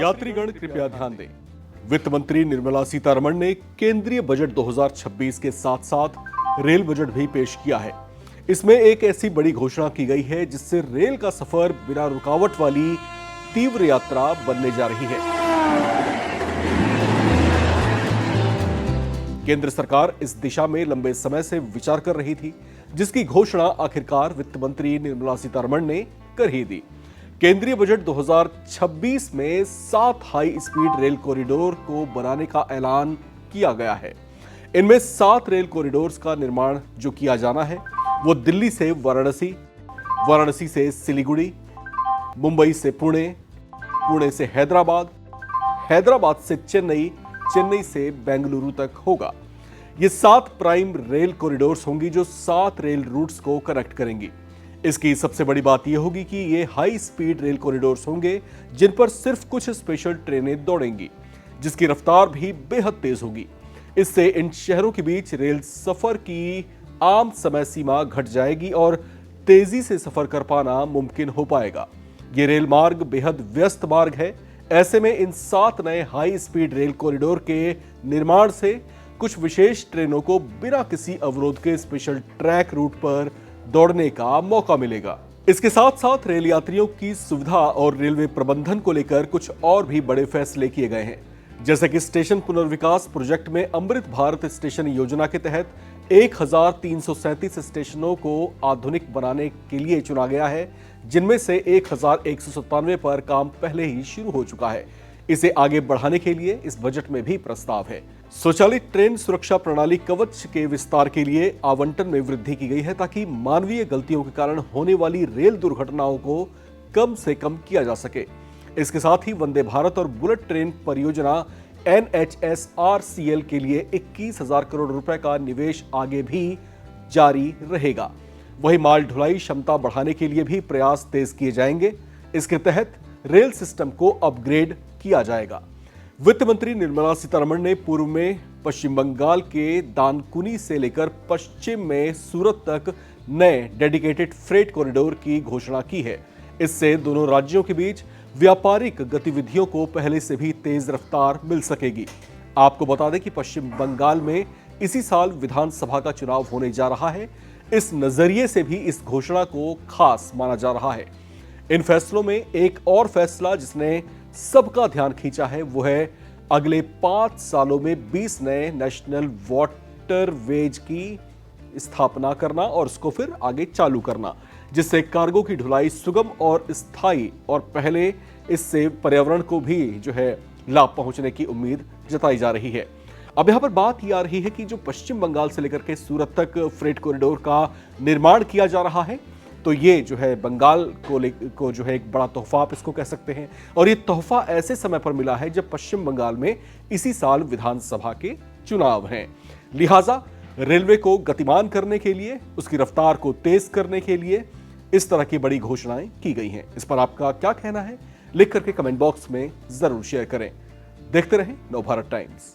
यात्रीगण कृपया ध्यान दें। वित्त मंत्री निर्मला सीतारमण ने केंद्रीय बजट 2026 के साथ साथ रेल बजट भी पेश किया है। इसमें एक ऐसी बड़ी घोषणा की गई है जिससे रेल का सफर बिना रुकावट वाली तीव्र यात्रा बनने जा रही है। केंद्र सरकार इस दिशा में लंबे समय से विचार कर रही थी, जिसकी घोषणा आखिरकार वित्त मंत्री निर्मला सीतारमण ने कर ही दी। केंद्रीय बजट 2026 में 7 हाई स्पीड रेल कॉरिडोर को बनाने का ऐलान किया गया है। इनमें 7 रेल कॉरिडोर्स का निर्माण जो किया जाना है वो दिल्ली से वाराणसी, वाराणसी से सिलीगुड़ी, मुंबई से पुणे, पुणे से हैदराबाद, हैदराबाद से चेन्नई, चेन्नई से बेंगलुरु तक होगा। ये 7 प्राइम रेल कॉरिडोर्स होंगी जो 7 रेल रूट्स को कनेक्ट करेंगी। इसकी सबसे बड़ी बात यह होगी कि ये हाई स्पीड रेल कॉरिडोर्स होंगे जिन पर सिर्फ कुछ स्पेशल ट्रेनें दौड़ेंगी, जिसकी रफ्तार भी बेहद तेज होगी। इससे इन शहरों के बीच रेल सफर की आम समय सीमा घट जाएगी और तेजी से सफर कर पाना मुमकिन हो पाएगा। ये रेल मार्ग बेहद व्यस्त मार्ग है। ऐसे में इन 7 नए हाई स्पीड रेल कॉरिडोर के निर्माण से कुछ विशेष ट्रेनों को बिना किसी अवरोध के स्पेशल ट्रैक रूट पर दौड़ने का मौका मिलेगा। इसके साथ साथ रेल यात्रियों की सुविधा और रेलवे प्रबंधन को लेकर कुछ और भी बड़े फैसले किए गए हैं, जैसे कि स्टेशन पुनर्विकास प्रोजेक्ट में अमृत भारत स्टेशन योजना के तहत 1337 स्टेशनों को आधुनिक बनाने के लिए चुना गया है, जिनमें से 1197 पर काम पहले ही शुरू हो चुका है। इसे आगे बढ़ाने के लिए इस बजट में भी प्रस्ताव है। स्वचालित ट्रेन सुरक्षा प्रणाली कवच के विस्तार के लिए आवंटन में वृद्धि की गई है, ताकि मानवीय गलतियों के कारण होने वाली रेल दुर्घटनाओं को कम से कम किया जा सके। इसके साथ ही वंदे भारत और बुलेट ट्रेन परियोजना NHSRCL के लिए 21,000 करोड़ रुपए का निवेश आगे भी जारी रहेगा। वही माल ढुलाई क्षमता बढ़ाने के लिए भी प्रयास तेज किए जाएंगे। इसके तहत रेल सिस्टम को अपग्रेड किया जाएगा। वित्त मंत्री निर्मला सीतारमण ने पूर्व में पश्चिम बंगाल के दानकुनी से लेकर पश्चिम में सूरत तक नए डेडिकेटेड फ्रेट कॉरिडोर की घोषणा की है। इससे दोनों राज्यों के बीच व्यापारिक गतिविधियों को पहले से भी तेज रफ्तार मिल सकेगी। आपको बता दें कि पश्चिम बंगाल में इसी साल विधानसभा का चुनाव होने जा रहा है। इस नजरिए से भी इस घोषणा को खास माना जा रहा है। इन फैसलों में एक और फैसला जिसने सबका ध्यान खींचा है वो है अगले 5 सालों में 20 नए नेशनल वाटरवेज की स्थापना करना और उसको फिर आगे चालू करना, जिससे कार्गो की ढुलाई सुगम और स्थायी, और पहले इससे पर्यावरण को भी जो है लाभ पहुंचने की उम्मीद जताई जा रही है। अब यहां पर बात ये आ रही है कि जो पश्चिम बंगाल से लेकर के सूरत तक फ्रेट कॉरिडोर का निर्माण किया जा रहा है, तो ये जो है बंगाल को जो है एक बड़ा तोहफा आप इसको कह सकते हैं। और ये तोहफा ऐसे समय पर मिला है जब पश्चिम बंगाल में इसी साल विधानसभा के चुनाव हैं। लिहाजा रेलवे को गतिमान करने के लिए, उसकी रफ्तार को तेज करने के लिए इस तरह की बड़ी घोषणाएं की गई हैं। इस पर आपका क्या कहना है, लिख करके कमेंट बॉक्स में जरूर शेयर करें। देखते रहें नवभारत टाइम्स।